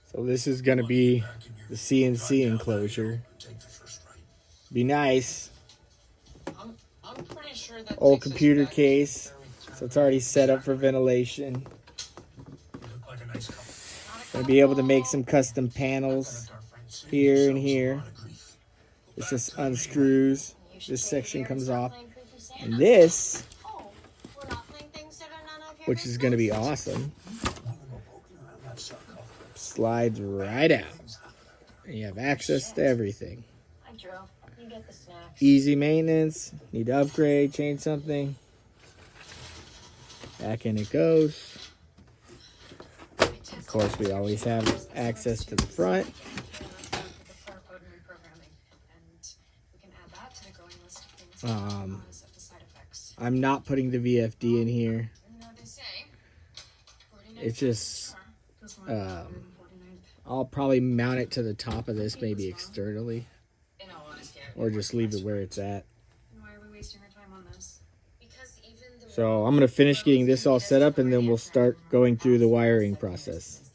So this is going to be the CNC enclosure. Be nice. I'm pretty sure that old computer case, so it's already set up for ventilation. Gonna be able to make some custom panels here and here. It just unscrews. This section comes off, and this, which is gonna be awesome, slides right out, and you have access to everything. Easy maintenance. Need to upgrade, change something. Back in it goes. Of course, we always have access to the front. I'm not putting the VFD in here. It's just, I'll probably mount it to the top of this, maybe externally. Or just leave it where it's at. So I'm going to finish getting this all set up, and then we'll start going through the wiring process.